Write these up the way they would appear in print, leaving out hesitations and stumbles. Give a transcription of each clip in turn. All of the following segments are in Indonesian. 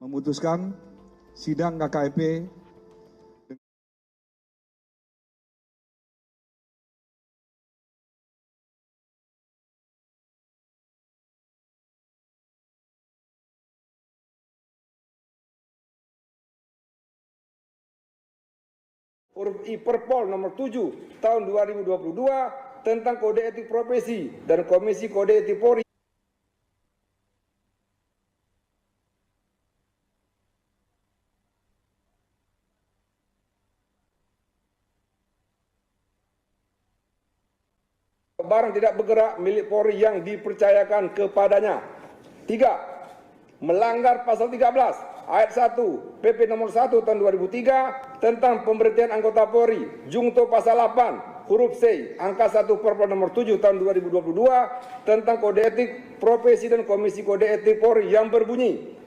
memutuskan sidang KKEP huruf I Perpol nomor 7 tahun 2022 tentang kode etik profesi dan Komisi Kode Etik Polri. Barang tidak bergerak milik Polri yang dipercayakan kepadanya. 3. Melanggar pasal 13 ayat 1 PP nomor 1 tahun 2003 tentang pemberhentian anggota Polri jungto pasal 8 huruf C angka 1 Perpol nomor 7 tahun 2022 tentang kode etik profesi dan Komisi Kode Etik Polri yang berbunyi: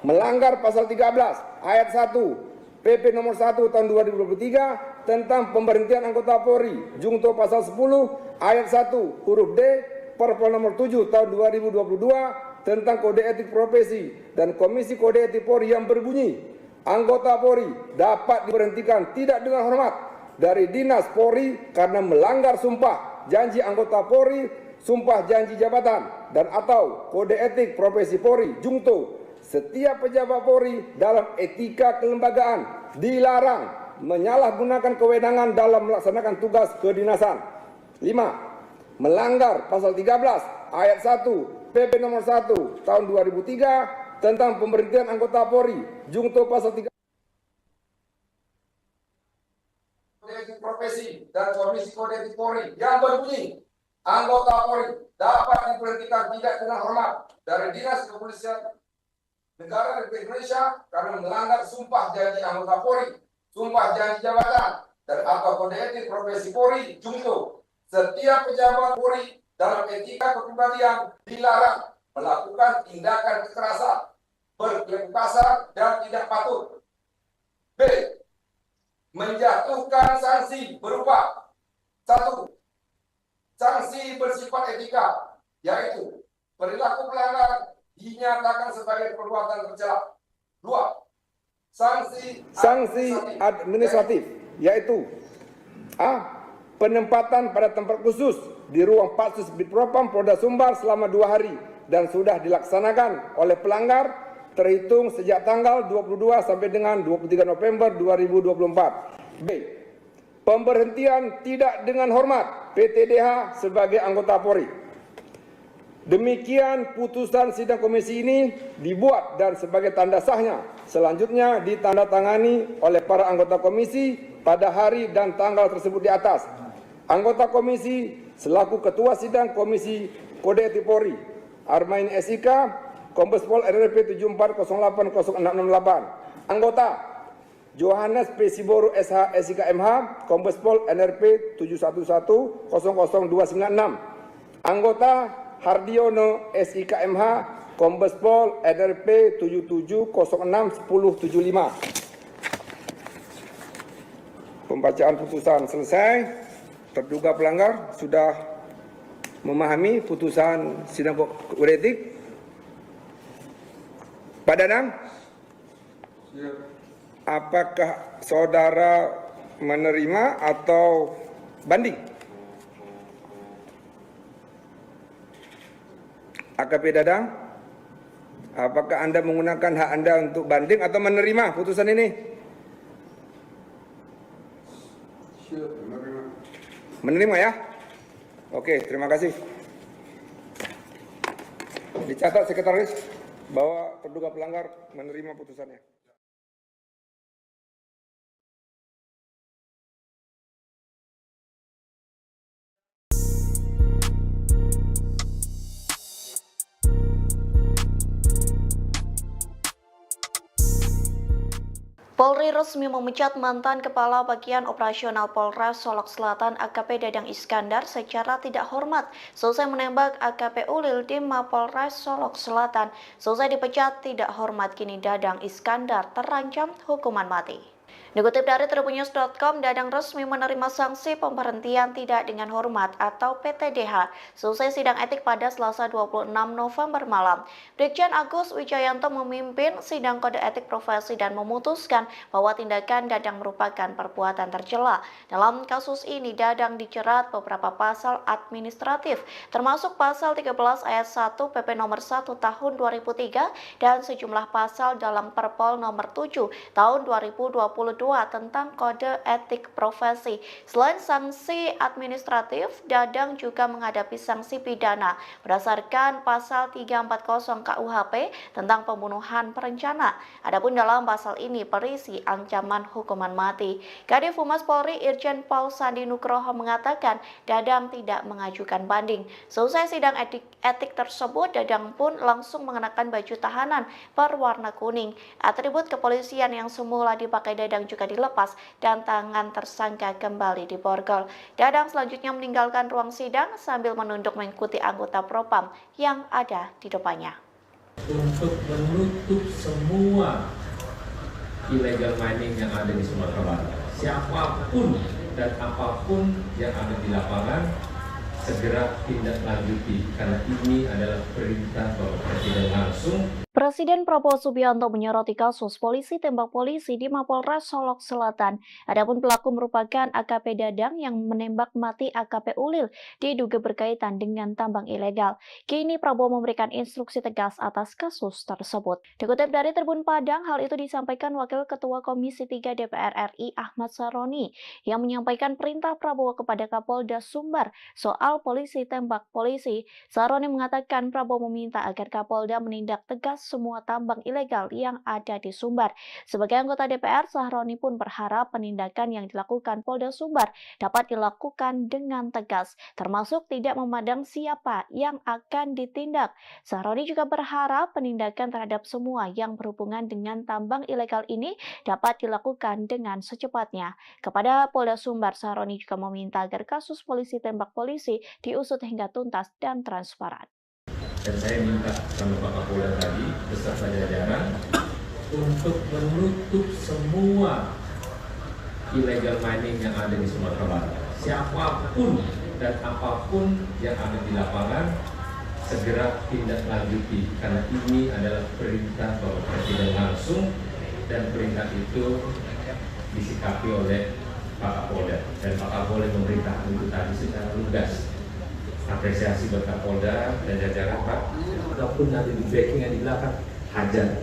melanggar pasal 13 ayat 1 PP nomor 1 tahun 2023 tentang pemberhentian anggota Polri jungto pasal 10 ayat 1 huruf D Perpol nomor 7 tahun 2022 tentang kode etik profesi dan Komisi Kode Etik Polri yang berbunyi: anggota Polri dapat diberhentikan tidak dengan hormat dari Dinas Polri karena melanggar sumpah janji anggota Polri, sumpah janji jabatan dan atau kode etik profesi Polri jungto. Setiap pejabat Polri dalam etika kelembagaan dilarang menyalahgunakan kewenangan dalam melaksanakan tugas kedinasan. 5. Melanggar pasal 13 ayat 1 PP nomor 1 tahun 2003 tentang pemberhentian anggota Polri jungto pasal 3 Kode Etik Profesi dan Komisi Kode Etik Polri yang berbunyi: anggota Polri dapat diberhentikan tidak dengan hormat dari Dinas Kepolisian Negara Republik Indonesia karena melanggar sumpah janji anggota Polri, sumpah janji jabatan, dan atau kode etik profesi Polri jungto. Setiap pejabat Polri dalam etika kepribadian dilarang melakukan tindakan kekerasan, berkeluh kesah dan tidak patut. B. Menjatuhkan sanksi berupa 1. Sanksi bersifat etika, yaitu perilaku pelanggar dinyatakan sebagai perbuatan tercela. 2. Sanksi administratif, yaitu A. Penempatan pada tempat khusus di ruang Patsus Bitpropam Polda Sumbar selama 2 hari dan sudah dilaksanakan oleh pelanggar terhitung sejak tanggal 22 sampai dengan 23 November 2024. B. Pemberhentian tidak dengan hormat PTDH sebagai anggota Polri. Demikian putusan sidang komisi ini dibuat dan sebagai tanda sahnya selanjutnya ditandatangani oleh para anggota komisi pada hari dan tanggal tersebut di atas. Anggota komisi selaku ketua sidang Komisi Kode Etik Polri Armain SIK Kombes Pol NRP 74080668. Anggota Johannes P. Siboru SH SIK MH Kombes Pol NRP 71100296. Anggota Hardiono SIK MH Kombes Pol NRP 77061075. Pembacaan putusan selesai. Terduga pelanggar sudah memahami putusan sidang kode etik. Pak Danang, apakah saudara menerima atau banding? AKP Dadang, apakah Anda menggunakan hak Anda untuk banding atau menerima putusan ini? Menerima ya? Oke, terima kasih. Dicatat sekretaris bahwa terduga pelanggar menerima putusannya. Polri resmi memecat mantan Kepala Bagian Operasional Polres Solok Selatan AKP Dadang Iskandar secara tidak hormat selesai menembak AKP Ulil di Mapolres Solok Selatan. Selesai dipecat tidak hormat, kini Dadang Iskandar terancam hukuman mati. Dikutip dari tribunnews.com, Dadang resmi menerima sanksi pemberhentian tidak dengan hormat atau PTDH selesai sidang etik pada Selasa 26 November malam. Brigjen Agus Wijayanto memimpin sidang kode etik profesi dan memutuskan bahwa tindakan Dadang merupakan perbuatan tercela. Dalam kasus ini, Dadang dijerat beberapa pasal administratif, termasuk pasal 13 ayat 1 PP nomor 1 tahun 2003 dan sejumlah pasal dalam Perpol nomor 7 tahun 2022 tentang kode etik profesi. Selain sanksi administratif, Dadang juga menghadapi sanksi pidana berdasarkan pasal 340 KUHP tentang pembunuhan berencana. Adapun dalam pasal ini berisi ancaman hukuman mati. Kadif Humas Polri Irjen Paul Sandi Nugroho mengatakan Dadang tidak mengajukan banding. Selesai sidang etik tersebut, Dadang pun langsung mengenakan baju tahanan berwarna kuning. Atribut kepolisian yang semula dipakai Dadang juga dilepas dan tangan tersangka kembali diborgol. Dadang selanjutnya meninggalkan ruang sidang sambil menunduk mengikuti anggota Propam yang ada di depannya. Untuk menutup semua illegal mining yang ada di Sumatera Barat, siapapun dan apapun yang ada di lapangan segera tindak lanjuti, karena ini adalah perintah Bapak Presiden langsung. Presiden Prabowo Subianto menyoroti kasus polisi tembak polisi di Mapolres Solok Selatan. Adapun pelaku merupakan AKP Dadang yang menembak mati AKP Ulil diduga berkaitan dengan tambang ilegal. Kini Prabowo memberikan instruksi tegas atas kasus tersebut. Dikutip dari Tribun Padang, hal itu disampaikan Wakil Ketua Komisi 3 DPR RI Ahmad Saroni yang menyampaikan perintah Prabowo kepada Kapolda Sumbar soal polisi tembak polisi. Saroni mengatakan Prabowo meminta agar Kapolda menindak tegas semua tambang ilegal yang ada di Sumbar. Sebagai anggota DPR, Sahroni pun berharap penindakan yang dilakukan Polda Sumbar dapat dilakukan dengan tegas, termasuk tidak memandang siapa yang akan ditindak. Sahroni juga berharap penindakan terhadap semua yang berhubungan dengan tambang ilegal ini dapat dilakukan dengan secepatnya. Kepada Polda Sumbar, Sahroni juga meminta agar kasus polisi tembak polisi diusut hingga tuntas dan transparan. Dan saya minta sama Pak Kapolda tadi beserta jajaran untuk menutup semua illegal mining yang ada di Sumatera Barat. Siapapun dan apapun yang ada di lapangan segera tindak lanjuti, karena ini adalah perintah Bapak Presiden langsung dan perintah itu disikapi oleh Pak Kapolda, dan Pak Kapolda memerintahkan itu tadi secara lugas. Apresiasi buat Kapolda dan jajaran Pak. Walaupun ada di backing yang di belakang, hajar.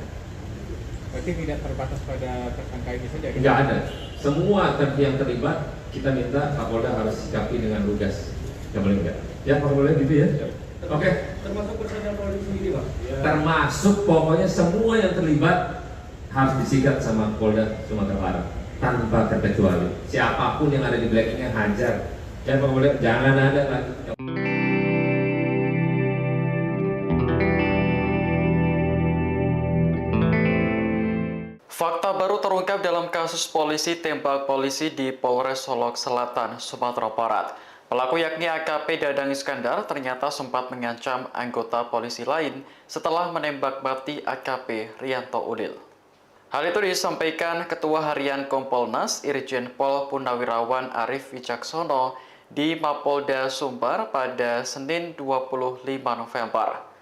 Berarti tidak terbatas pada tersangka ini saja? Tidak ada. Semua yang terlibat kita minta Kapolda harus sikapi dengan lugas. Yang boleh enggak? Ya Pak Kapolda gitu ya. Oke. Termasuk personel Polri sendiri Pak? Ya. Termasuk pokoknya semua yang terlibat harus disikat sama Polda Sumatera Barat tanpa terkecuali. Siapapun yang ada di backingnya hajar. Dan Pak Kapolda jangan ada lagi. Fakta baru terungkap dalam kasus polisi tembak polisi di Polres Solok Selatan, Sumatera Barat. Pelaku yakni AKP Dadang Iskandar ternyata sempat mengancam anggota polisi lain setelah menembak mati AKP Rianto Ulil. Hal itu disampaikan Ketua Harian Kompolnas Irjen Pol Purnawirawan Arief Wicaksono di Mapolda Sumbar pada Senin 25 November.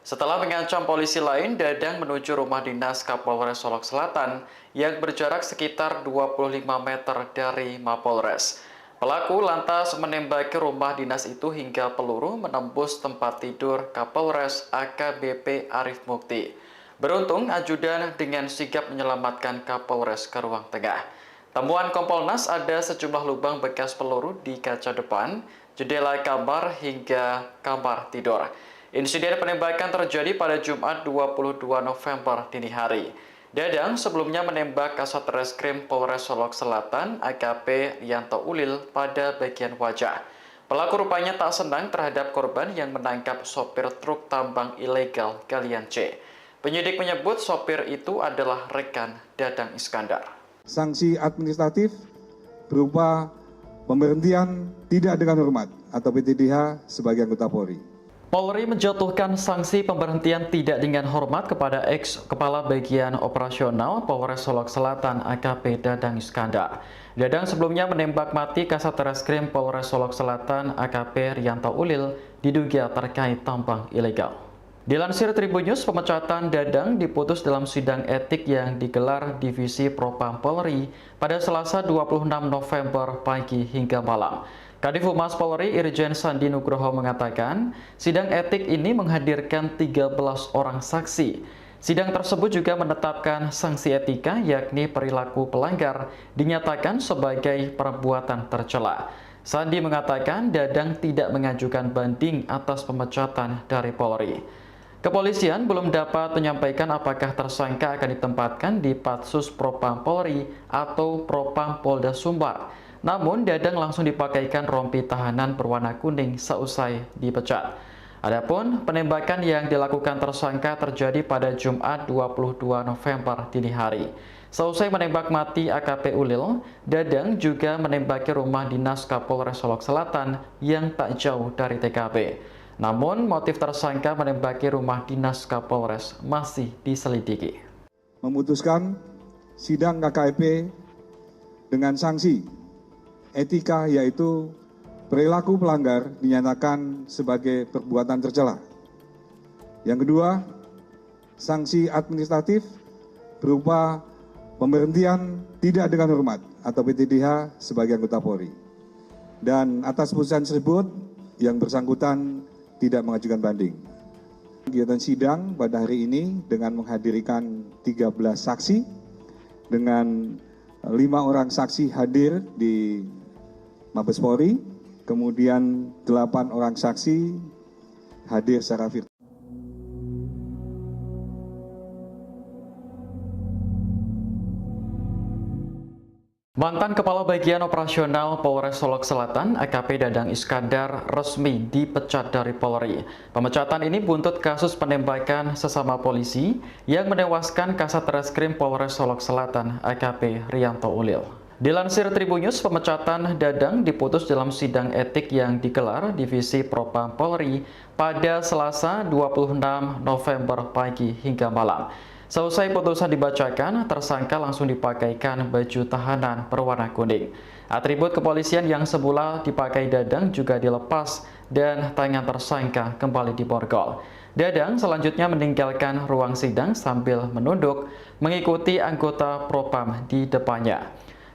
Setelah mengancam polisi lain, Dadang menuju rumah dinas Kapolres Solok Selatan yang berjarak sekitar 25 meter dari Mapolres. Pelaku lantas menembaki rumah dinas itu hingga peluru menembus tempat tidur Kapolres AKBP Arief Mukti. Beruntung, ajudan dengan sigap menyelamatkan Kapolres ke ruang tengah. Temuan Kompolnas ada sejumlah lubang bekas peluru di kaca depan, jendela kamar hingga kamar tidur. Insiden penembakan terjadi pada Jumat 22 November dini hari. Dadang sebelumnya menembak Kasat Reskrim Polres Solok Selatan AKP Rianto Ulil pada bagian wajah. Pelaku rupanya tak senang terhadap korban yang menangkap sopir truk tambang ilegal Galian C. Penyidik menyebut sopir itu adalah rekan Dadang Iskandar. Sanksi administratif berupa pemberhentian tidak dengan hormat atau PTDH sebagai anggota Polri. Polri menjatuhkan sanksi pemberhentian tidak dengan hormat kepada ex-Kepala Bagian Operasional Polres Solok Selatan AKP Dadang Iskandar. Dadang sebelumnya menembak mati Kasat Reskrim Polres Solok Selatan AKP Rianto Ulil diduga terkait tambang ilegal. Dilansir Tribunnews, pemecatan Dadang diputus dalam sidang etik yang digelar Divisi Propam Polri pada Selasa 26 November pagi hingga malam. Kadif Humas Polri Irjen Sandi Nugroho mengatakan, sidang etik ini menghadirkan 13 orang saksi. Sidang tersebut juga menetapkan sanksi etika yakni perilaku pelanggar dinyatakan sebagai perbuatan tercela. Sandi mengatakan Dadang tidak mengajukan banding atas pemecatan dari Polri. Kepolisian belum dapat menyampaikan apakah tersangka akan ditempatkan di Patsus Propam Polri atau Propam Polda Sumbar. Namun, Dadang langsung dipakaikan rompi tahanan berwarna kuning seusai dipecat. Adapun penembakan yang dilakukan tersangka terjadi pada Jumat 22 November dini hari. Seusai menembak mati AKP Ulil, Dadang juga menembaki rumah dinas Kapolres Solok Selatan yang tak jauh dari TKP. Namun, motif tersangka menembaki rumah dinas Kapolres masih diselidiki. Memutuskan sidang KKP dengan sanksi etika yaitu perilaku pelanggar dinyatakan sebagai perbuatan tercela. Yang kedua, sanksi administratif berupa pemberhentian tidak dengan hormat atau PTDH sebagai anggota Polri. Dan atas putusan tersebut yang bersangkutan tidak mengajukan banding. Kegiatan sidang pada hari ini dengan menghadirkan 13 saksi dengan 5 orang saksi hadir di Mabes Polri, kemudian 8 orang saksi hadir secara virtual. Mantan Kepala Bagian Operasional Polres Solok Selatan AKP Dadang Iskandar resmi dipecat dari Polri. Pemecatan ini buntut kasus penembakan sesama polisi yang menewaskan Kasat Reskrim Polres Solok Selatan AKP Rianto Ulil. Dilansir Tribunnews, pemecatan Dadang diputus dalam sidang etik yang digelar Divisi Propam Polri pada Selasa 26 November pagi hingga malam. Seusai putusan dibacakan, tersangka langsung dipakaikan baju tahanan berwarna kuning. Atribut kepolisian yang semula dipakai Dadang juga dilepas dan tangan tersangka kembali diborgol. Dadang selanjutnya meninggalkan ruang sidang sambil menunduk mengikuti anggota Propam di depannya.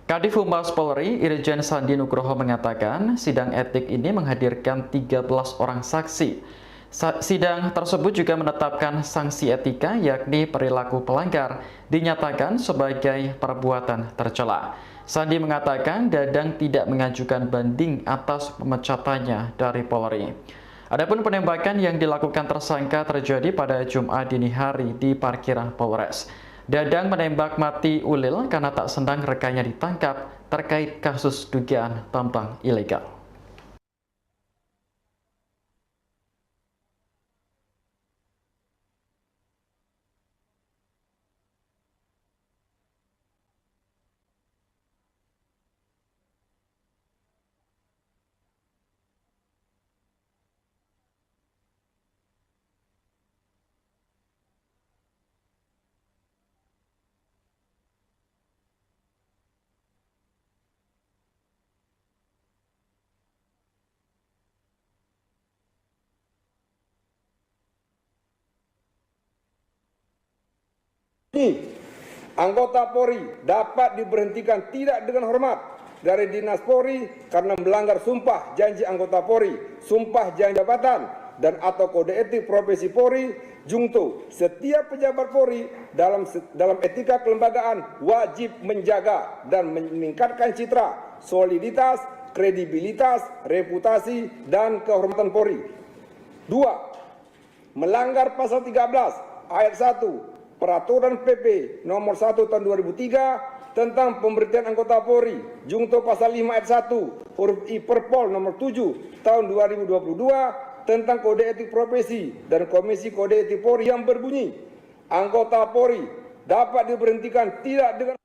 Kadif Humas Polri Irjen Sandi Nugroho mengatakan sidang etik ini menghadirkan 13 orang saksi. Sidang tersebut juga menetapkan sanksi etika yakni perilaku pelanggar dinyatakan sebagai perbuatan tercela. Sandi mengatakan Dadang tidak mengajukan banding atas pemecatannya dari Polri. Adapun penembakan yang dilakukan tersangka terjadi pada Jumat dini hari di parkiran Polres. Dadang menembak mati Ulil karena tak senang rekannya ditangkap terkait kasus dugaan tambang ilegal. Anggota Polri dapat diberhentikan tidak dengan hormat dari Dinas Polri karena melanggar sumpah janji anggota Polri, sumpah janji jabatan, dan atau kode etik profesi Polri. Jungto, setiap pejabat Polri dalam etika kelembagaan wajib menjaga dan meningkatkan citra, soliditas, kredibilitas, reputasi, dan kehormatan Polri. 2. Melanggar pasal 13 ayat 1 Peraturan PP nomor 1 tahun 2003 tentang pemberhentian anggota Polri, Jungto pasal 5 ayat 1 huruf I Perpol nomor 7 tahun 2022 tentang kode etik profesi dan Komisi Kode Etik Polri yang berbunyi anggota Polri dapat diberhentikan tidak dengan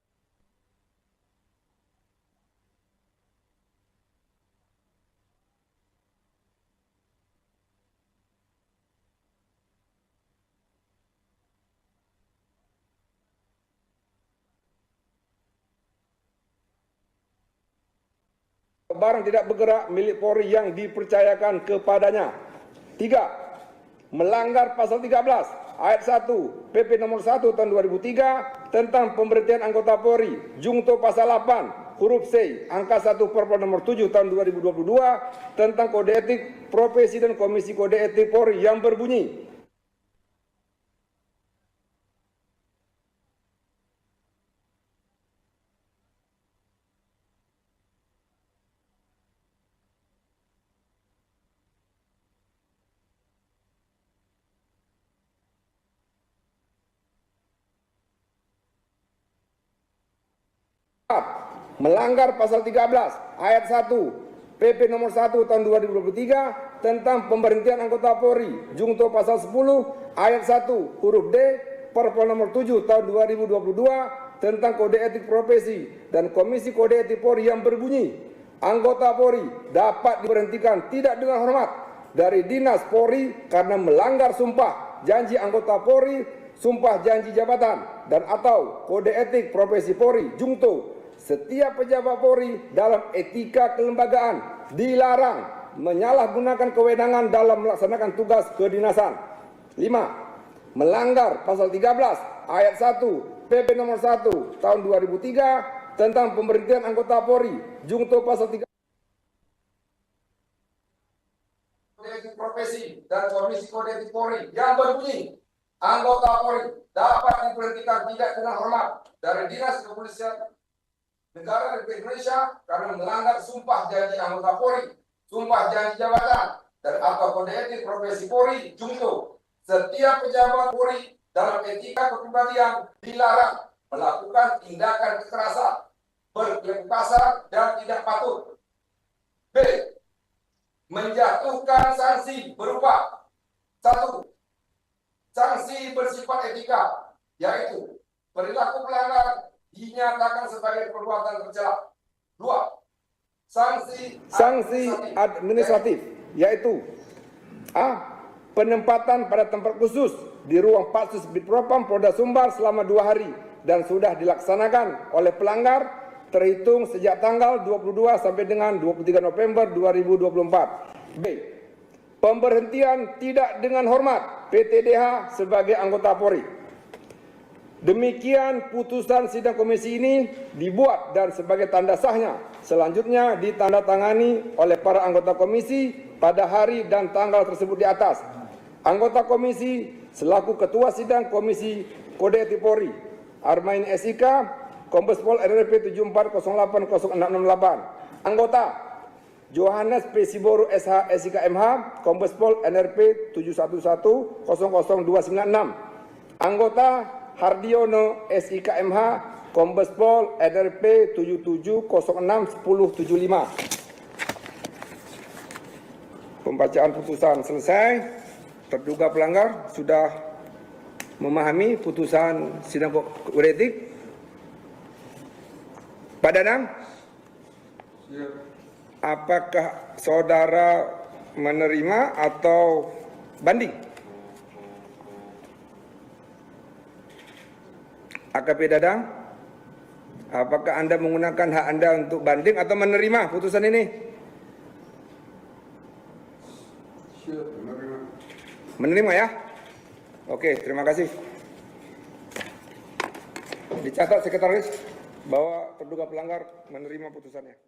barang tidak bergerak milik Polri yang dipercayakan kepadanya. 3. Melanggar pasal 13 ayat 1 PP nomor 1 tahun 2003 tentang pemberhentian anggota Polri jungto pasal 8 huruf C angka 1 Perpres nomor 7 tahun 2022 tentang kode etik profesi dan Komisi Kode Etik Polri yang berbunyi melanggar pasal 13 ayat 1 PP nomor 1 tahun 2023 tentang pemberhentian anggota Polri jungto pasal 10 ayat 1 huruf D Perpres nomor 7 tahun 2022 tentang kode etik profesi dan Komisi Kode Etik Polri yang berbunyi anggota Polri dapat diberhentikan tidak dengan hormat dari Dinas Polri karena melanggar sumpah janji anggota Polri, sumpah janji jabatan dan atau kode etik profesi Polri jungto. Setiap pejabat Polri dalam etika kelembagaan dilarang menyalahgunakan kewenangan dalam melaksanakan tugas kedinasan. 5. Melanggar pasal 13 ayat 1 PP nomor 1 tahun 2003 tentang pemberhentian anggota Polri jungto pasal 3 Kode Etik Profesi dan Komisi Kode Etik Polri yang berbunyi anggota Polri dapat diberhentikan tidak dengan hormat dari Dinas Kepolisian Negara Republik Indonesia karena melanggar sumpah janji anggota Polri, sumpah janji jabatan, dan atau kode etik profesi Polri jungto. Setiap pejabat Polri dalam etika kepribadian dilarang melakukan tindakan kekerasan, berkelaku kasar, dan tidak patut. B. Menjatuhkan sanksi berupa 1. Sanksi bersifat etika, yaitu perilaku pelanggar dinyatakan sebagai perbuatan tercela. 2. Sanksi administratif yaitu A. Penempatan pada tempat khusus di ruang Patsus Bitpropam Polda Sumbar selama 2 hari dan sudah dilaksanakan oleh pelanggar terhitung sejak tanggal 22 sampai dengan 23 November 2024. B. Pemberhentian tidak dengan hormat PTDH sebagai anggota Polri. Demikian putusan sidang komisi ini dibuat dan sebagai tanda sahnya selanjutnya ditandatangani oleh para anggota komisi pada hari dan tanggal tersebut di atas. Anggota komisi selaku ketua sidang Komisi Kode Etik Polri Armain SIK Kombes Pol NRP 74080668. Anggota Johannes P. Siboru SH SIK MH Kombes Pol NRP 71100296. Anggota Hardiono SIK MH Kombes Pol NRP 77061075. Pembacaan putusan selesai. Terduga pelanggar sudah memahami putusan sidang kode etik. Pak Danang, apakah saudara menerima atau banding? AKP Dadang, apakah Anda menggunakan hak Anda untuk banding atau menerima putusan ini? Menerima ya? Oke, terima kasih. Dicatat sekretaris bahwa terduga pelanggar menerima putusannya.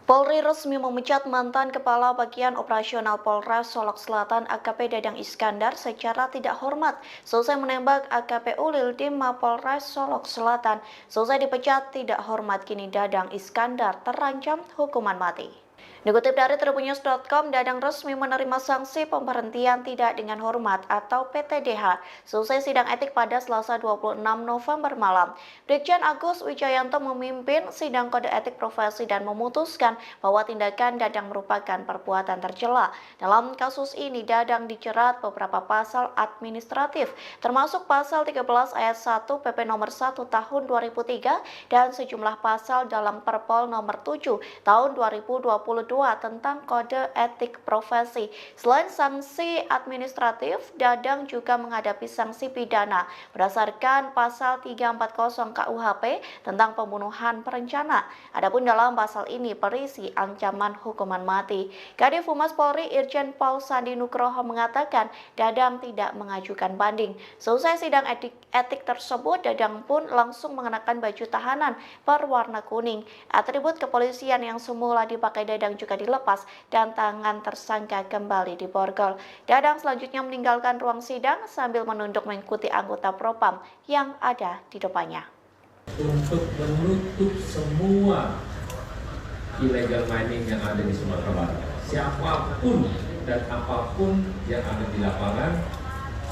Polri resmi memecat mantan Kepala Bagian Operasional Polres Solok Selatan AKP Dadang Iskandar secara tidak hormat selesai menembak AKP Ulildim Mapolres Solok Selatan. Selesai dipecat tidak hormat, kini Dadang Iskandar terancam hukuman mati. Dikutip dari tribunnews.com, Dadang resmi menerima sanksi pemberhentian tidak dengan hormat atau PTDH selesai sidang etik pada Selasa 26 November malam. Brigjen Agus Wijayanto memimpin sidang kode etik profesi dan memutuskan bahwa tindakan Dadang merupakan perbuatan tercela. Dalam kasus ini, Dadang dijerat beberapa pasal administratif, termasuk pasal 13 ayat 1 PP nomor 1 tahun 2003 dan sejumlah pasal dalam Perpol nomor 7 tahun 2022 tentang kode etik profesi. Selain sanksi administratif, Dadang juga menghadapi sanksi pidana berdasarkan pasal 340 KUHP tentang pembunuhan berencana. Adapun dalam pasal ini berisi ancaman hukuman mati. Kadif Humas Polri Irjen Pol Sandi Nugroho mengatakan Dadang tidak mengajukan banding. Selesai sidang etik tersebut, Dadang pun langsung mengenakan baju tahanan berwarna kuning. Atribut kepolisian yang semula dipakai Dadang juga dilepas dan tangan tersangka kembali diborgol. Dadang selanjutnya meninggalkan ruang sidang sambil menunduk mengikuti anggota Propam yang ada di depannya. Untuk menutup semua illegal mining yang ada di Sumatera Barat, siapapun dan apapun yang ada di lapangan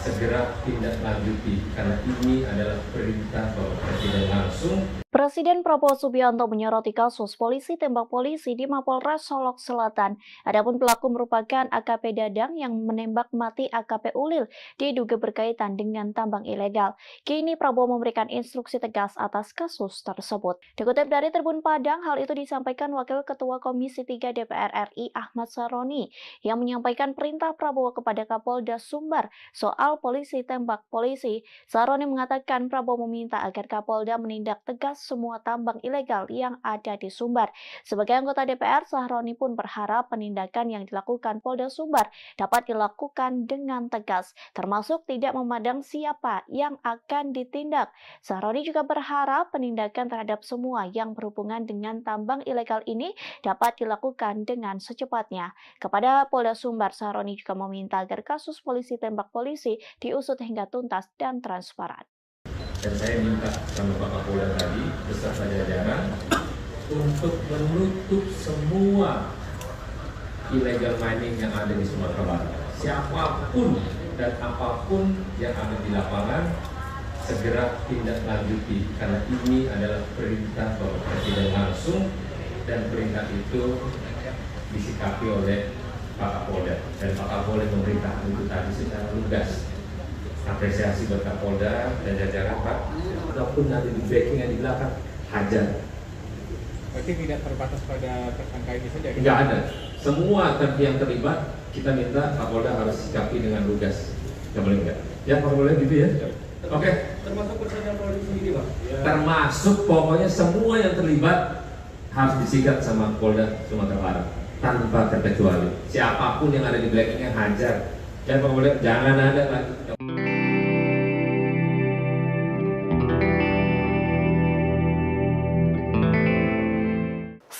segera tindak lanjuti, karena ini adalah perintah Bapak Presiden langsung. Presiden Prabowo Subianto menyoroti kasus polisi tembak polisi di Mapolres Solok Selatan. Adapun pelaku merupakan AKP Dadang yang menembak mati AKP Ulil diduga berkaitan dengan tambang ilegal. Kini Prabowo memberikan instruksi tegas atas kasus tersebut. Dikutip dari Tribun Padang, hal itu disampaikan Wakil Ketua Komisi 3 DPR RI Ahmad Saroni yang menyampaikan perintah Prabowo kepada Kapolda Sumbar soal polisi tembak polisi. Saroni mengatakan Prabowo meminta agar Kapolda menindak tegas semua tambang ilegal yang ada di Sumbar. Sebagai anggota DPR, Saroni pun berharap penindakan yang dilakukan Polda Sumbar dapat dilakukan dengan tegas, termasuk tidak memandang siapa yang akan ditindak. Saroni juga berharap penindakan terhadap semua yang berhubungan dengan tambang ilegal ini dapat dilakukan dengan secepatnya. Kepada Polda Sumbar, Saroni juga meminta agar kasus polisi tembak polisi diusut hingga tuntas dan transparan. Dan saya minta sama Pak Kapolda tadi beserta jajaran untuk menutup semua illegal mining yang ada di Sumatera Barat. Siapapun dan apapun yang ada di lapangan segera tindak lanjuti, karena ini adalah perintah Bapak Presiden langsung dan perintah itu disikapi oleh Pak Kapolda, dan Pak Kapolda memerintahkan itu tadi secara lugas. Apresiasi buat Kapolda dan jajaran Pak. Ataupun nanti di backing yang di belakang, hajar. Berarti tidak terbatas pada tersangka ini saja? Enggak ada. Semua yang terlibat, kita minta Kapolda harus sikapi dengan lugas. Nggak boleh enggak? Ya Pak Kapolda gitu ya? Oke. Termasuk personel Polri sendiri Pak? Ya. Termasuk pokoknya semua yang terlibat harus disikat sama Polda Sumatera Barat. Tanpa terkecuali. Siapapun yang ada di belakangnya hajar. Dan Pak Kapolda jangan ada lagi.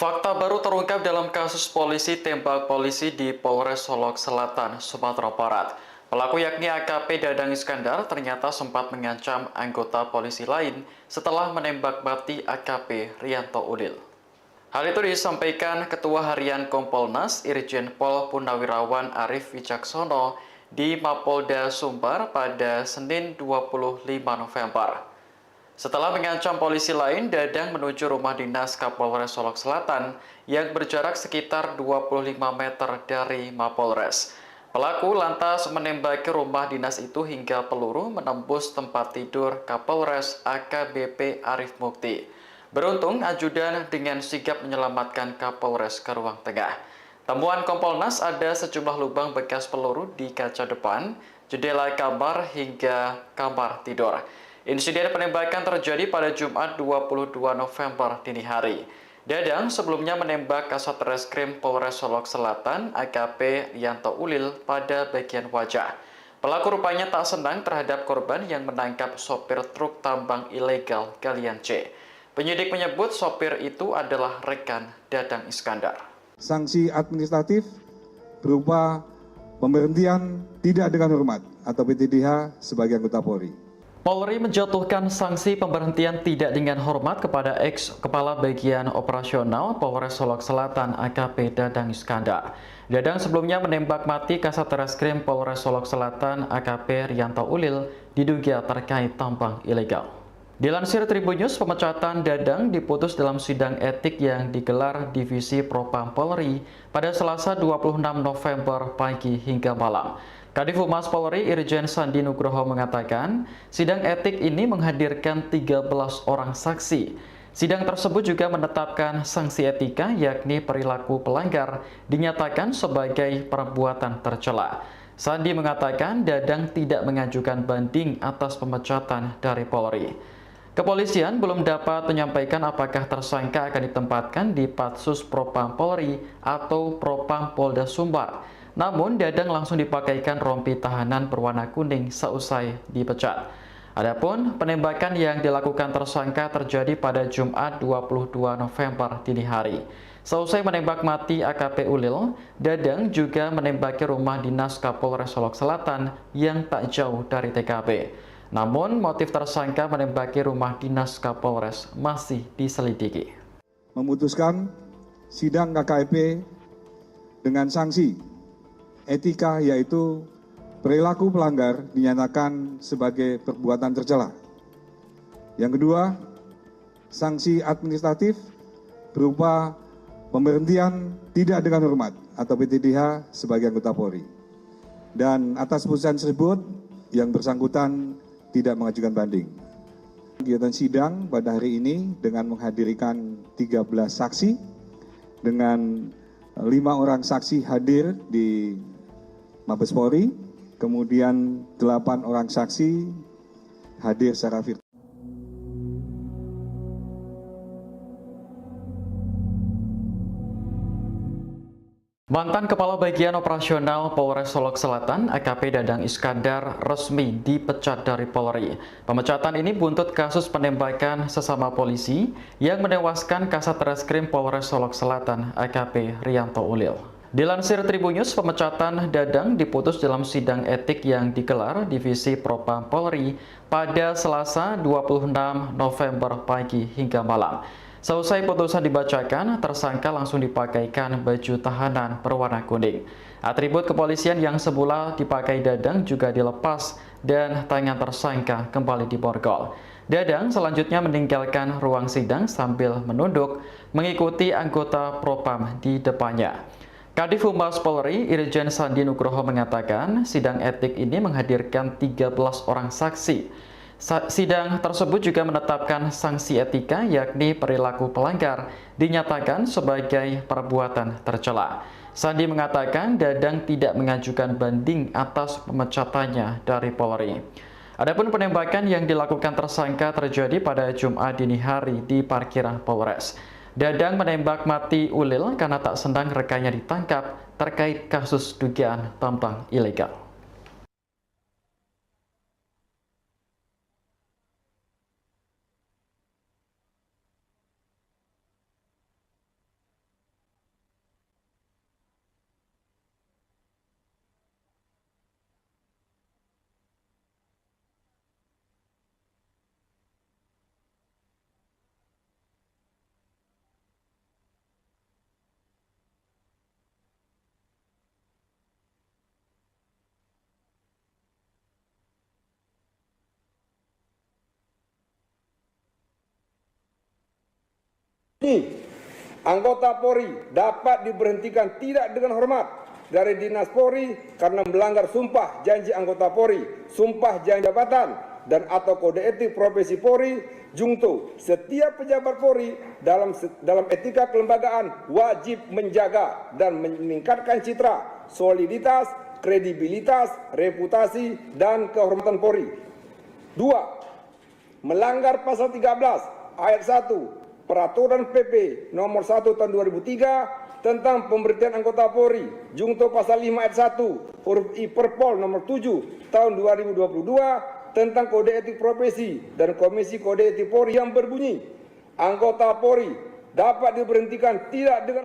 Fakta baru terungkap dalam kasus polisi tembak polisi di Polres Solok Selatan, Sumatera Barat. Pelaku yakni AKP Dadang Iskandar ternyata sempat mengancam anggota polisi lain setelah menembak mati AKP Rianto Ulil. Hal itu disampaikan Ketua Harian Kompolnas Irjen Pol Purnawirawan Arief Wicaksono di Mapolda Sumbar pada Senin 25 November. Setelah mengancam polisi lain, Dadang menuju rumah dinas Kapolres Solok Selatan yang berjarak sekitar 25 meter dari Mapolres. Pelaku lantas menembaki rumah dinas itu hingga peluru menembus tempat tidur Kapolres AKBP Arief Mukti. Beruntung, ajudan dengan sigap menyelamatkan Kapolres ke ruang tengah. Temuan Kompolnas ada sejumlah lubang bekas peluru di kaca depan, jendela kamar hingga kamar tidur. Insiden penembakan terjadi pada Jumat 22 November dini hari. Dadang sebelumnya menembak Kasat Reskrim Polres Solok Selatan AKP Rianto Ulil pada bagian wajah. Pelaku rupanya tak senang terhadap korban yang menangkap sopir truk tambang ilegal Galian C. Penyidik menyebut sopir itu adalah rekan Dadang Iskandar. Sanksi administratif berupa pemberhentian tidak dengan hormat atau PTDH sebagai anggota Polri. Polri menjatuhkan sanksi pemberhentian tidak dengan hormat kepada ex-kepala bagian operasional Polres Solok Selatan AKP Dadang Iskandar. Dadang sebelumnya menembak mati Kasat Reskrim Polres Solok Selatan AKP Rianto Ulil diduga terkait tambang ilegal. Dilansir Tribunnews, pemecatan Dadang diputus dalam sidang etik yang digelar Divisi Propam Polri pada Selasa 26 November pagi hingga malam. Kadif Humas Polri Irjen Sandi Nugroho mengatakan, sidang etik ini menghadirkan 13 orang saksi. Sidang tersebut juga menetapkan sanksi etika yakni perilaku pelanggar dinyatakan sebagai perbuatan tercela. Sandi mengatakan Dadang tidak mengajukan banding atas pemecatan dari Polri. Kepolisian belum dapat menyampaikan apakah tersangka akan ditempatkan di Patsus Propam Polri atau Propam Polda Sumbar. Namun, Dadang langsung dipakaikan rompi tahanan berwarna kuning seusai dipecat. Adapun penembakan yang dilakukan tersangka terjadi pada Jumat 22 November dini hari. Seusai menembak mati AKP Ulil, Dadang juga menembaki rumah dinas Kapolres Solok Selatan yang tak jauh dari TKP. Namun, motif tersangka menembaki rumah dinas Kapolres masih diselidiki. Memutuskan sidang KKP dengan sanksi etika, yaitu perilaku pelanggar dinyatakan sebagai perbuatan tercela. Yang kedua, sanksi administratif berupa pemberhentian tidak dengan hormat atau PTDH sebagai anggota Polri. Dan atas putusan tersebut, yang bersangkutan tidak mengajukan banding. Kegiatan sidang pada hari ini dengan menghadirkan 13 saksi, dengan 5 orang saksi hadir di Mabes Polri, kemudian 8 orang saksi hadir secara virtual. Mantan Kepala Bagian Operasional Polres Solok Selatan AKP Dadang Iskandar resmi dipecat dari Polri. Pemecatan ini buntut kasus penembakan sesama polisi yang menewaskan Kasat Reskrim Polres Solok Selatan AKP Rianto Ulil. Dilansir Tribunnews, pemecatan Dadang diputus dalam sidang etik yang digelar Divisi Propam Polri pada Selasa 26 November pagi hingga malam. Seusai putusan dibacakan, tersangka langsung dipakaikan baju tahanan berwarna kuning. Atribut kepolisian yang semula dipakai Dadang juga dilepas dan tangan tersangka kembali diborgol. Dadang selanjutnya meninggalkan ruang sidang sambil menunduk mengikuti anggota Propam di depannya. Kadif Humas Polri Irjen Sandi Nugroho mengatakan sidang etik ini menghadirkan 13 orang saksi. Sidang tersebut juga menetapkan sanksi etika yakni perilaku pelanggar dinyatakan sebagai perbuatan tercela. Sandi mengatakan Dadang tidak mengajukan banding atas pemecatannya dari Polri. Adapun penembakan yang dilakukan tersangka terjadi pada Jumat dini hari di parkiran Polres. Dadang menembak mati Ulil karena tak senang rekannya ditangkap terkait kasus dugaan tambang ilegal. Anggota Polri dapat diberhentikan tidak dengan hormat dari Dinas Polri karena melanggar sumpah janji anggota Polri, sumpah janji jabatan, dan atau kode etik profesi Polri. Jungto, setiap pejabat Polri dalam etika kelembagaan wajib menjaga dan meningkatkan citra, soliditas, kredibilitas, reputasi, dan kehormatan Polri. 2. Melanggar pasal 13 ayat 1 Peraturan PP Nomor 1 Tahun 2003 tentang pemberhentian anggota Polri, Jungto pasal 5 ayat 1 huruf I Perpol Nomor 7 Tahun 2022 tentang kode etik profesi dan Komisi Kode Etik Polri yang berbunyi, anggota Polri dapat diberhentikan tidak dengan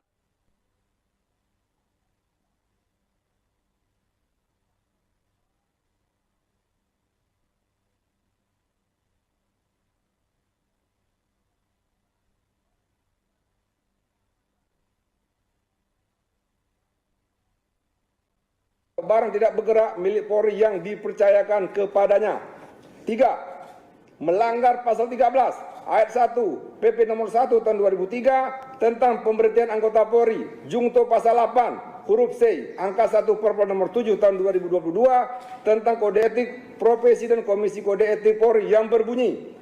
barang tidak bergerak milik Polri yang dipercayakan kepadanya. 3. Melanggar pasal 13 ayat 1 PP nomor 1 tahun 2003 tentang pemberhentian anggota Polri, jungto pasal 8 huruf C angka 1 Perpres nomor 7 tahun 2022 tentang kode etik profesi dan Komisi Kode Etik Polri yang berbunyi: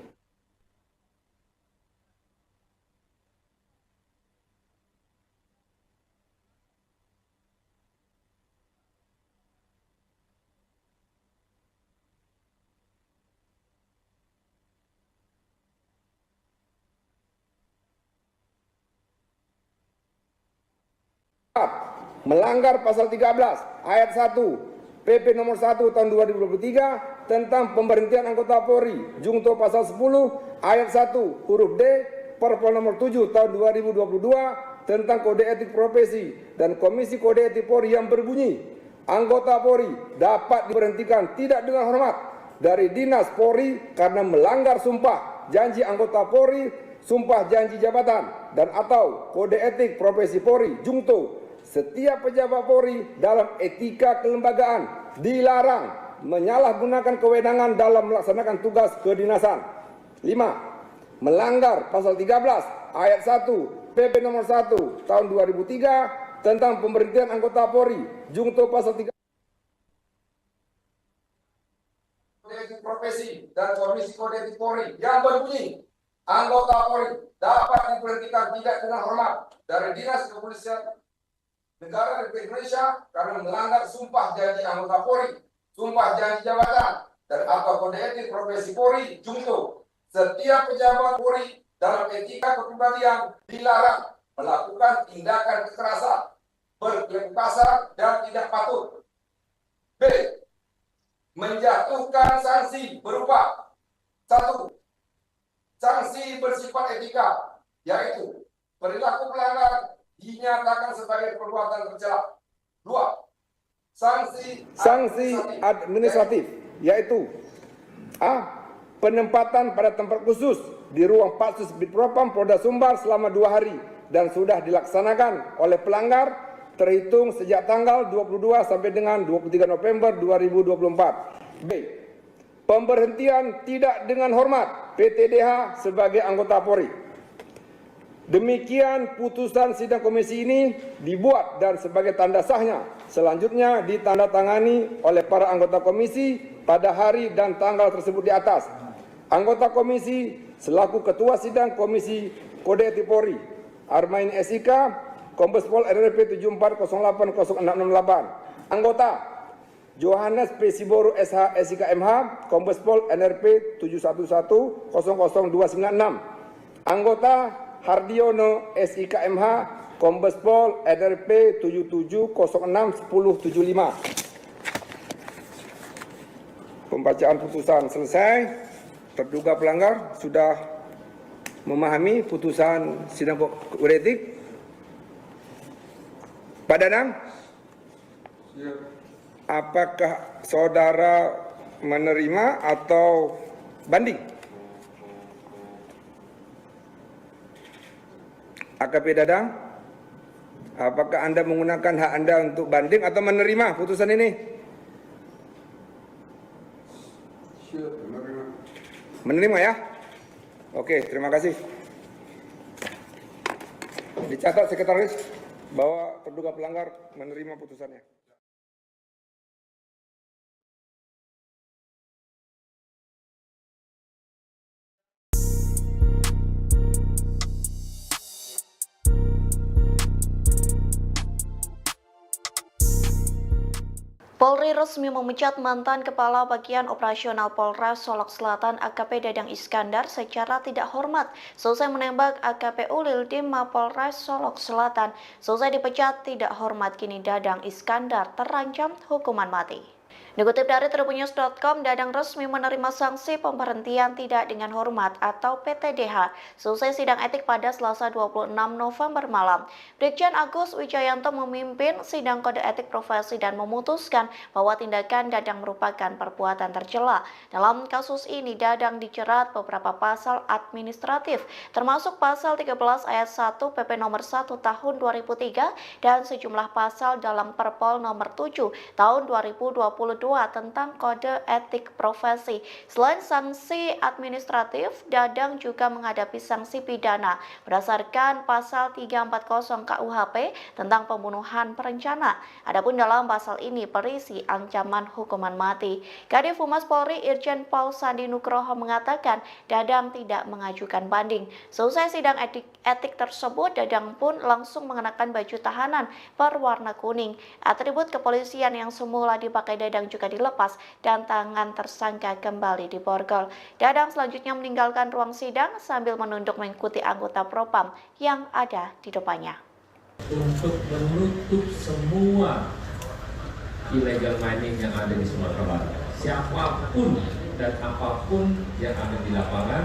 melanggar pasal 13 ayat 1 PP nomor 1 tahun 2023 tentang pemberhentian anggota Polri, jungto pasal 10 ayat 1 huruf D Perpres nomor 7 tahun 2022 tentang kode etik profesi dan Komisi Kode Etik Polri yang berbunyi: anggota Polri dapat diberhentikan tidak dengan hormat dari dinas Polri karena melanggar sumpah janji anggota Polri, sumpah janji jabatan, dan atau kode etik profesi Polri, jungto. Setiap pejabat Polri dalam etika kelembagaan dilarang menyalahgunakan kewenangan dalam melaksanakan tugas kedinasan. 5. Melanggar pasal 13 ayat 1 PP nomor 1 tahun 2003 tentang pemberhentian anggota Polri, jungto pasal 3 Kode Etik Profesi dan Komisi Kode Etik Polri yang berbunyi: anggota Polri dapat diberhentikan tidak dengan hormat dari Dinas Kepolisian Negara Republik Indonesia karena melanggar sumpah janji anggota Polri, sumpah janji jabatan, dan atau kode etik profesi Polri, jungto. Setiap pejabat Polri dalam etika kepribadian dilarang melakukan tindakan kekerasan, berkeluh kesah, dan tidak patut. B. Menjatuhkan sanksi berupa 1. Sanksi bersifat etika, yaitu perilaku pelanggar dinyatakan sebagai perbuatan tercela. 2. Sanksi administratif, yaitu A. Penempatan pada tempat khusus di ruang Patsus Bitpropam Polda Sumbar selama 2 hari dan sudah dilaksanakan oleh pelanggar terhitung sejak tanggal 22 sampai dengan 23 November 2024. B. Pemberhentian tidak dengan hormat PTDH sebagai anggota Polri. Demikian putusan sidang komisi ini dibuat dan sebagai tanda sahnya selanjutnya ditandatangani oleh para anggota komisi pada hari dan tanggal tersebut di atas. Anggota komisi selaku ketua sidang Komisi Kode Etik Polri, Armain SIK, Kombes Pol NRP 74080668. Anggota Johannes P. Siboru SH SIK MH, Kombes Pol NRP 71100296. Anggota Hardiono SIK MH, Kombes Pol NRP 77061075. Pembacaan putusan selesai. Terduga pelanggar sudah memahami putusan sidang kode etik. Pak Danang, apakah saudara menerima atau banding? AKP Dadang, apakah Anda menggunakan hak Anda untuk banding atau menerima putusan ini? Menerima ya? Oke, terima kasih. Dicatat sekretaris bahwa terduga pelanggar menerima putusannya. Polri resmi memecat mantan Kepala Bagian Operasional Polres Solok Selatan AKP Dadang Iskandar secara tidak hormat selesai menembak AKP Ulildim Mapolres Solok Selatan. Selesai dipecat tidak hormat, kini Dadang Iskandar terancam hukuman mati. Dikutip dari tribunnews.com, Dadang resmi menerima sanksi pemberhentian tidak dengan hormat atau PTDH selesai sidang etik pada Selasa 26 November malam. Brigjen Agus Wijayanto memimpin sidang kode etik profesi dan memutuskan bahwa tindakan Dadang merupakan perbuatan tercela. Dalam kasus ini, Dadang dijerat beberapa pasal administratif, termasuk pasal 13 ayat 1 PP nomor 1 tahun 2003 dan sejumlah pasal dalam Perpol nomor 7 tahun 2022 tentang kode etik profesi. Selain sanksi administratif, Dadang juga menghadapi sanksi pidana berdasarkan pasal 340 KUHP tentang pembunuhan berencana. Adapun dalam pasal ini berisi ancaman hukuman mati. Kadif Humas Polri Irjen Pol Sandi Nugroho mengatakan Dadang tidak mengajukan banding. Selesai sidang etik tersebut, Dadang pun langsung mengenakan baju tahanan berwarna kuning. Atribut kepolisian yang semula dipakai Dadang juga dilepas dan tangan tersangka kembali diborgol. Dadang selanjutnya meninggalkan ruang sidang sambil menunduk mengikuti anggota Propam yang ada di depannya. Untuk menutup semua illegal mining yang ada di Sumatera Barat, siapapun dan apapun yang ada di lapangan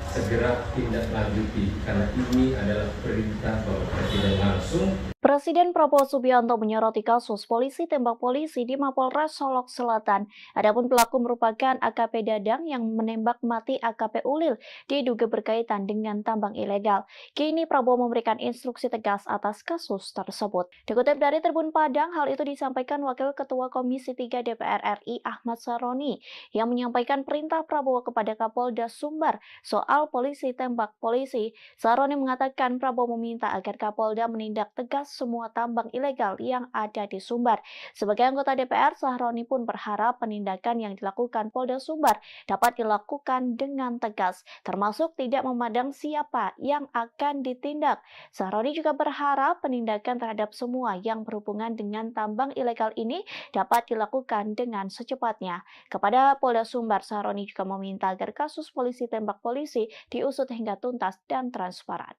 segera tindak lanjuti, karena ini adalah perintah Bapak Presiden langsung. Presiden Prabowo Subianto menyoroti kasus polisi tembak polisi di Mapolres Solok Selatan. Adapun pelaku merupakan AKP Dadang yang menembak mati AKP Ulil diduga berkaitan dengan tambang ilegal. Kini Prabowo memberikan instruksi tegas atas kasus tersebut. Dikutip dari Tribun Padang, hal itu disampaikan Wakil Ketua Komisi 3 DPR RI Ahmad Saroni yang menyampaikan perintah Prabowo kepada Kapolda Sumbar soal polisi tembak polisi. Saroni mengatakan Prabowo meminta agar Kapolda menindak tegas semua tambang ilegal yang ada di Sumbar. Sebagai anggota DPR, Saroni pun berharap penindakan yang dilakukan Polda Sumbar dapat dilakukan dengan tegas, termasuk tidak memandang siapa yang akan ditindak. Saroni juga berharap penindakan terhadap semua yang berhubungan dengan tambang ilegal ini dapat dilakukan dengan secepatnya. Kepada Polda Sumbar, Saroni juga meminta agar kasus polisi tembak polisi diusut hingga tuntas dan transparan.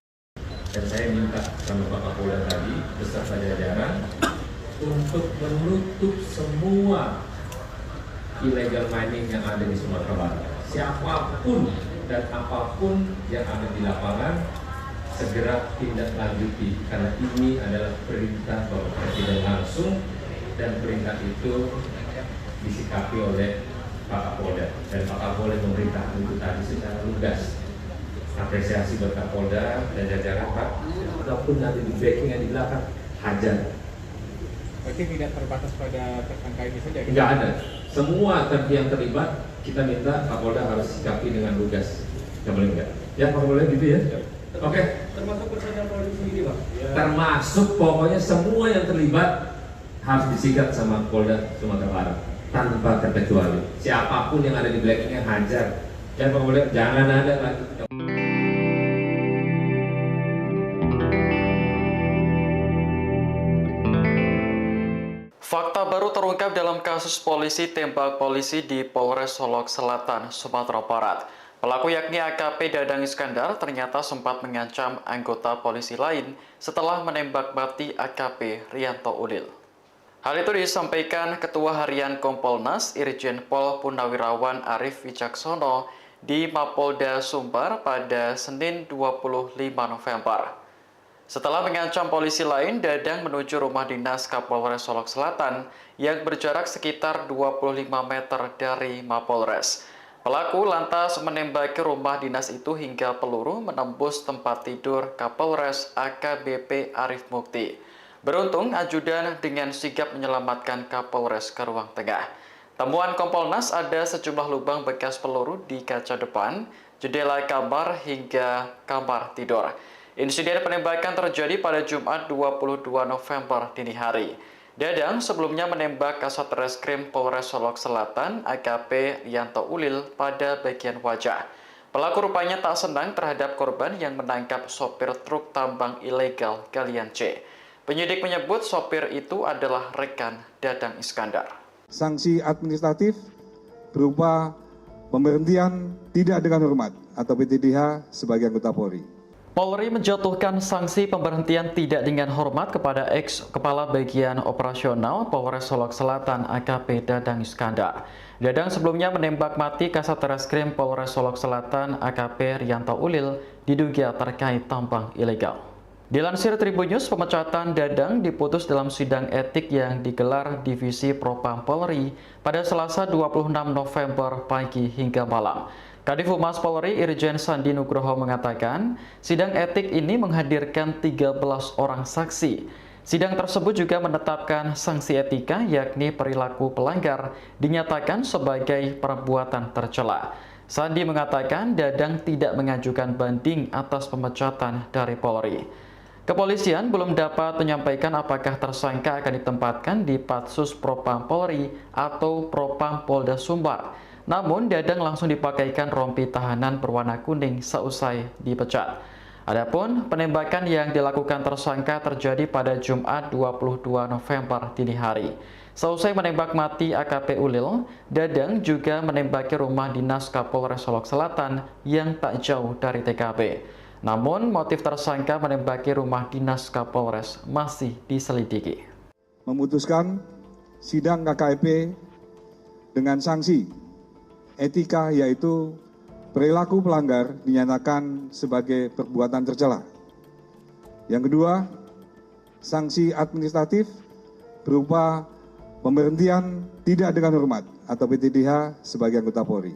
Dan saya minta sama Pak Kapolda tadi beserta jajaran untuk menutup semua illegal mining yang ada di Sumatera Barat. Siapapun dan apapun yang ada di lapangan segera tindak lanjuti, karena ini adalah perintah Bapak Presiden langsung dan perintah itu disikapi oleh Pak Kapolda, dan Pak Kapolda memerintahkan itu tadi secara lugas. Apresiasi buat Kapolda dan jajaran Pak. Ataupun nanti di backing yang di belakang, hajar. Berarti tidak terbatas pada tersangka ini saja? Enggak ada. Semua yang terlibat, kita minta Kapolda harus sikapi dengan lugas. Yang boleh enggak? Ya Pak Kapolda gitu ya? Oke. Termasuk personel polisi ini Pak? Ya. Termasuk pokoknya semua yang terlibat harus disikat sama Polda Sumatera Barat tanpa terkecuali. Siapapun yang ada di belakangnya hajar. Dan Pak Kapolda jangan ada lagi. Fakta baru terungkap dalam kasus polisi tembak polisi di Polres Solok Selatan, Sumatera Barat. Pelaku yakni AKP Dadang Iskandar ternyata sempat mengancam anggota polisi lain setelah menembak mati AKP Rianto Ulil. Hal itu disampaikan Ketua Harian Kompolnas Irjen Pol Purnawirawan Arief Wicaksono di Mapolda Sumbar pada Senin 25 November. Setelah mengancam polisi lain, Dadang menuju rumah dinas Kapolres Solok Selatan yang berjarak sekitar 25 meter dari Mapolres. Pelaku lantas menembaki rumah dinas itu hingga peluru menembus tempat tidur Kapolres AKBP Arief Mukti. Beruntung, ajudan dengan sigap menyelamatkan Kapolres ke ruang tengah. Temuan Kompolnas ada sejumlah lubang bekas peluru di kaca depan, jendela kamar hingga kamar tidur. Insiden penembakan terjadi pada Jumat 22 November dini hari. Dadang sebelumnya menembak Kasat Reskrim Polres Solok Selatan AKP Rianto Ulil pada bagian wajah. Pelaku rupanya tak senang terhadap korban yang menangkap sopir truk tambang ilegal Galian C. Penyidik menyebut sopir itu adalah rekan Dadang Iskandar. Sanksi administratif berupa pemberhentian tidak dengan hormat atau PTDH sebagai anggota Polri. Polri menjatuhkan sanksi pemberhentian tidak dengan hormat kepada ex-kepala bagian operasional Polres Solok Selatan AKP Dadang Iskandar. Dadang sebelumnya menembak mati Kasat Reskrim Polres Solok Selatan AKP Rianto Ulil diduga terkait tambang ilegal. Dilansir Tribunnews, pemecatan Dadang diputus dalam sidang etik yang digelar Divisi Propam Polri pada Selasa 26 November pagi hingga malam. Kadif Humas Polri Irjen Sandi Nugroho mengatakan, sidang etik ini menghadirkan 13 orang saksi. Sidang tersebut juga menetapkan sanksi etika yakni perilaku pelanggar dinyatakan sebagai perbuatan tercela. Sandi mengatakan Dadang tidak mengajukan banding atas pemecatan dari Polri. Kepolisian belum dapat menyampaikan apakah tersangka akan ditempatkan di Patsus Propam Polri atau Propam Polda Sumbar. Namun, Dadang langsung dipakaikan rompi tahanan berwarna kuning seusai dipecat. Adapun penembakan yang dilakukan tersangka terjadi pada Jumat 22 November dini hari. Seusai menembak mati AKP Ulil, Dadang juga menembaki rumah dinas Kapolres Solok Selatan yang tak jauh dari TKP. Namun, motif tersangka menembaki rumah dinas Kapolres masih diselidiki. Memutuskan sidang KKP dengan sanksi etika, yaitu perilaku pelanggar dinyatakan sebagai perbuatan tercela. Yang kedua, sanksi administratif berupa pemberhentian tidak dengan hormat atau PTDH sebagai anggota Polri.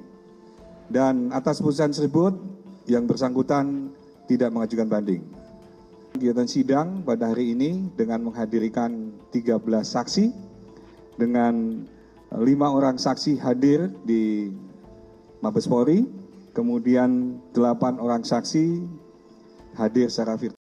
Dan atas putusan tersebut, yang bersangkutan tidak mengajukan banding. Kegiatan sidang pada hari ini dengan menghadirkan 13 saksi, dengan 5 orang saksi hadir di Mabes Polri, kemudian 8 orang saksi hadir secara virtual.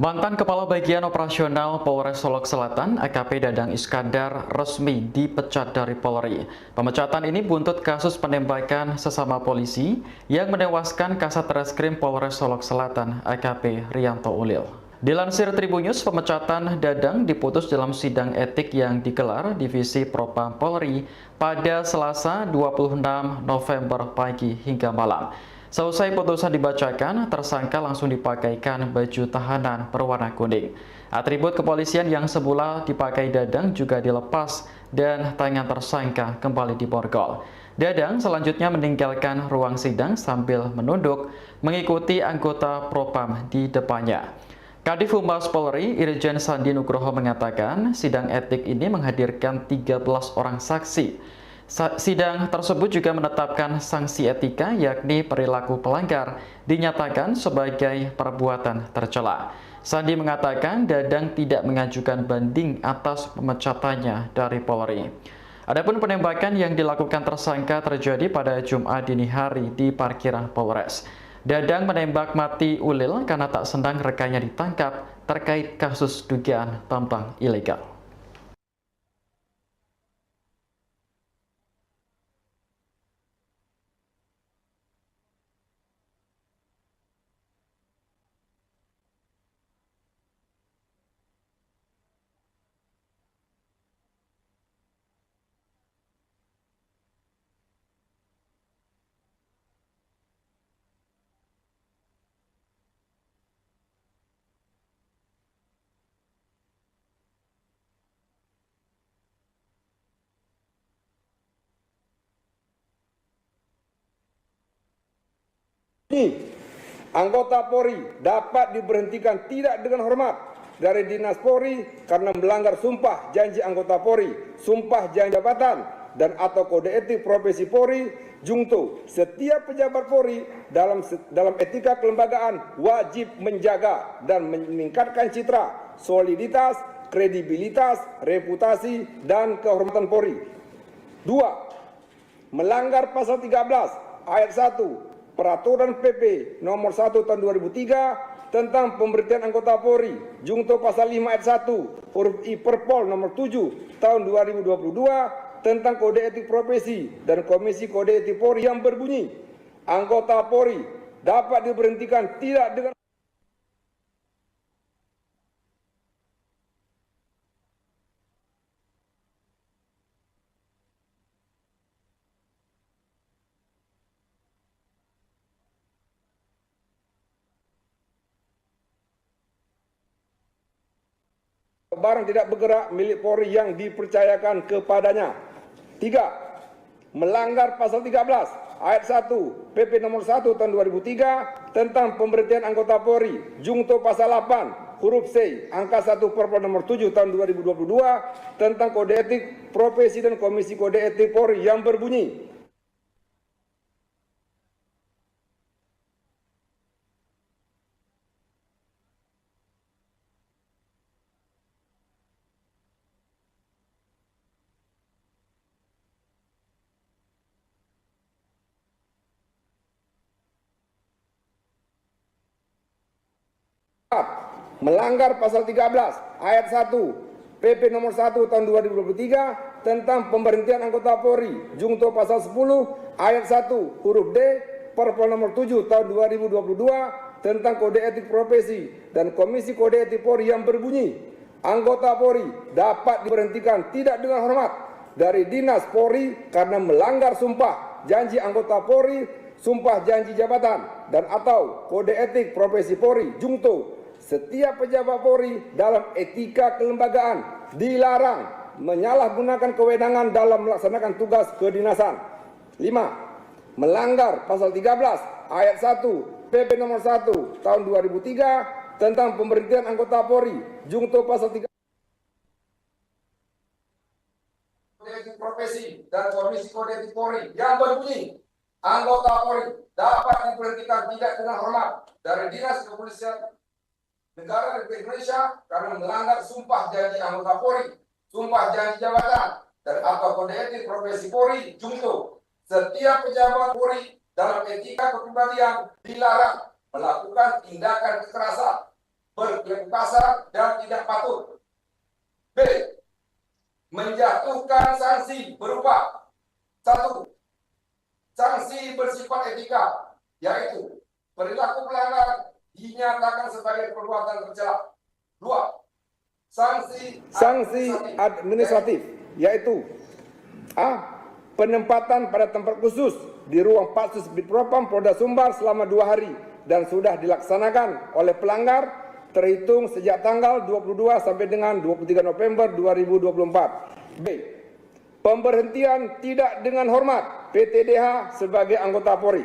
Mantan Kepala Bagian Operasional Polres Solok Selatan AKP Dadang Iskandar resmi dipecat dari Polri. Pemecatan ini buntut kasus penembakan sesama polisi yang menewaskan Kasat Reskrim Polres Solok Selatan AKP Rianto Ulil. Dilansir Tribunnews, pemecatan Dadang diputus dalam sidang etik yang digelar Divisi Propam Polri pada Selasa 26 November pagi hingga malam. Seusai putusan dibacakan, tersangka langsung dipakaikan baju tahanan berwarna kuning. Atribut kepolisian yang semula dipakai Dadang juga dilepas dan tangan tersangka kembali diborgol. Dadang selanjutnya meninggalkan ruang sidang sambil menunduk mengikuti anggota Propam di depannya. Kadif Humas Polri Irjen Sandi Nugroho mengatakan sidang etik ini menghadirkan 13 orang saksi. Sidang tersebut juga menetapkan sanksi etika yakni perilaku pelanggar dinyatakan sebagai perbuatan tercela. Sandi mengatakan Dadang tidak mengajukan banding atas pemecatannya dari Polri. Adapun penembakan yang dilakukan tersangka terjadi pada Jumat dini hari di parkiran Polres. Dadang menembak mati Ulil karena tak senang rekannya ditangkap terkait kasus dugaan tambang ilegal. Ini, anggota Polri dapat diberhentikan tidak dengan hormat dari Dinas Polri karena melanggar sumpah janji anggota Polri, sumpah janji jabatan, dan atau kode etik profesi Polri, jungto. Setiap pejabat Polri dalam etika kelembagaan wajib menjaga dan meningkatkan citra, soliditas, kredibilitas, reputasi, dan kehormatan Polri. 2. Melanggar pasal 13 ayat 1 Peraturan PP nomor 1 tahun 2003 tentang pemberhentian anggota Polri, jungto pasal 5 ayat 1 huruf I Perpol nomor 7 tahun 2022 tentang kode etik profesi dan Komisi Kode Etik Polri yang berbunyi, anggota Polri dapat diberhentikan tidak dengan barang tidak bergerak milik Polri yang dipercayakan kepadanya. 3. Melanggar pasal 13 ayat 1 PP nomor 1 tahun 2003 tentang pemberhentian anggota Polri, jungto pasal 8 huruf C angka 1 Perpres nomor 7 tahun 2022 tentang kode etik profesi dan Komisi Kode Etik Polri yang berbunyi: melanggar pasal 13 ayat 1 PP nomor 1 tahun 2023 tentang pemberhentian anggota Polri, jungto pasal 10 ayat 1 huruf D Perpres nomor 7 tahun 2022 tentang kode etik profesi dan Komisi Kode Etik Polri yang berbunyi: anggota Polri dapat diberhentikan tidak dengan hormat dari dinas Polri karena melanggar sumpah janji anggota Polri, sumpah janji jabatan, dan atau kode etik profesi Polri, jungto. Setiap pejabat Polri dalam etika kelembagaan dilarang menyalahgunakan kewenangan dalam melaksanakan tugas kedinasan. 5. Melanggar pasal 13 ayat 1 PP nomor 1 tahun 2003 tentang pemberhentian anggota Polri, jungto pasal 3 Kode Etik Profesi dan Komisi Kode Etik Polri yang berbunyi: anggota Polri dapat diberhentikan tidak dengan hormat dari Dinas Kepolisian Negara Republik Indonesia karena melanggar sumpah janji anggota Polri, sumpah janji jabatan, dan atau kode etik profesi Polri, jungto. Setiap pejabat Polri dalam etika kepribadian dilarang melakukan tindakan kekerasan, berkelaku kasar, dan tidak patut. B. Menjatuhkan sanksi berupa 1. Sanksi bersifat etika, yaitu perilaku pelanggar dinyatakan sebagai perbuatan tercela. 2. Sanksi administratif, yaitu A. Penempatan pada tempat khusus di ruang Patsus Bitpropam Polda Sumbar selama 2 hari dan sudah dilaksanakan oleh pelanggar terhitung sejak tanggal 22 sampai dengan 23 November 2024. B. Pemberhentian tidak dengan hormat PTDH sebagai anggota Polri.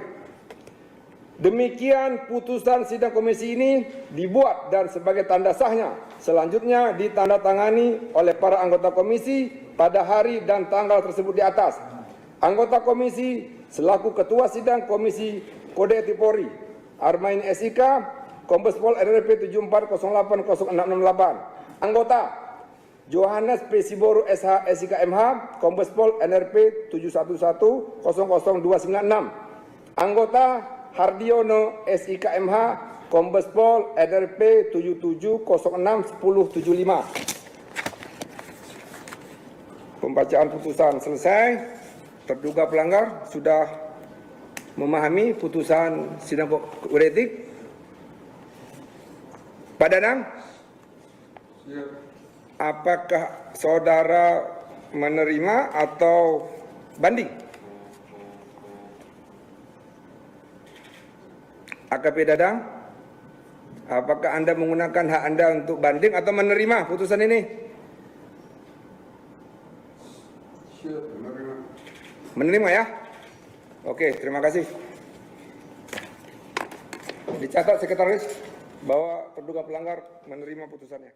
Demikian putusan sidang komisi ini dibuat dan sebagai tanda sahnya selanjutnya ditandatangani oleh para anggota komisi pada hari dan tanggal tersebut di atas. Anggota komisi selaku ketua sidang Komisi Kode Etik Polri, Armain SIK, Kombes Pol RRP 74080668. Anggota Johannes P. Siboru SH SIK MH, Kombes Pol NRP 711000296. Anggota Hardiono SIK MH, Kombes Pol NRP 77061075. Pembacaan putusan selesai. Terduga pelanggar sudah memahami putusan sidang kode etik. Pak Danang, apakah saudara menerima atau banding? AKP Dadang, apakah Anda menggunakan hak Anda untuk banding atau menerima putusan ini? Menerima ya? Oke, terima kasih. Dicatat sekretaris bahwa terduga pelanggar menerima putusannya.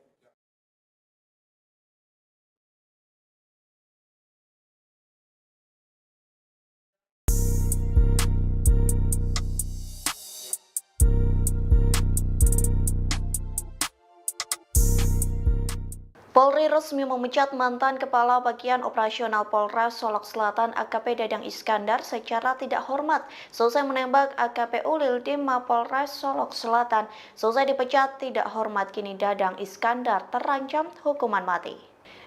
Polri resmi memecat mantan Kepala Bagian Operasional Polres Solok Selatan AKP Dadang Iskandar secara tidak hormat selesai menembak AKP Ulildim Mapolres Solok Selatan. Selesai dipecat tidak hormat, kini Dadang Iskandar terancam hukuman mati.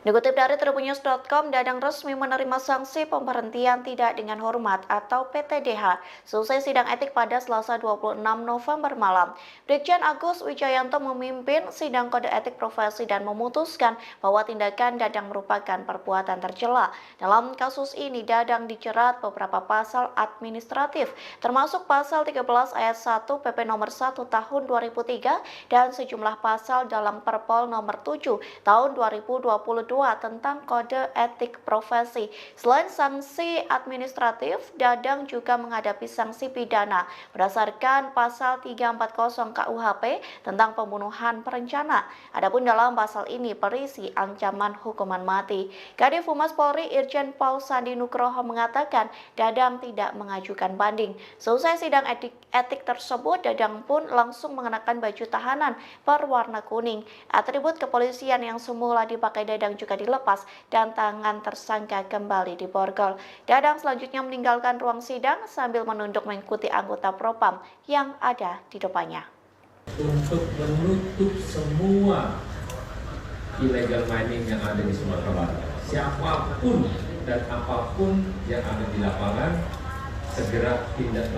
Dikutip dari tribunnews.com, Dadang resmi menerima sanksi pemberhentian tidak dengan hormat atau PTDH selesai sidang etik pada Selasa 26 November malam. Brigjen Agus Wijayanto memimpin sidang kode etik profesi dan memutuskan bahwa tindakan Dadang merupakan perbuatan tercela. Dalam kasus ini, Dadang dijerat beberapa pasal administratif, termasuk pasal 13 ayat 1 PP nomor 1 tahun 2003 dan sejumlah pasal dalam Perpol nomor 7 tahun 2022 tentang kode etik profesi. Selain sanksi administratif, Dadang juga menghadapi sanksi pidana berdasarkan pasal 340 KUHP tentang pembunuhan berencana. Adapun dalam pasal ini berisi ancaman hukuman mati. Kadif Humas Polri Irjen Paul Sandi Nugroho mengatakan Dadang tidak mengajukan banding. Selesai sidang etik tersebut, Dadang pun langsung mengenakan baju tahanan berwarna kuning. Atribut kepolisian yang semula dipakai Dadang juga dilepas dan tangan tersangka kembali diborgol. Dadang selanjutnya meninggalkan ruang sidang sambil menunduk mengikuti anggota Propam yang ada di depannya. Untuk menutup semua illegal mining yang ada di Sumatera Barat, siapapun dan apapun yang ada di lapangan segera tindak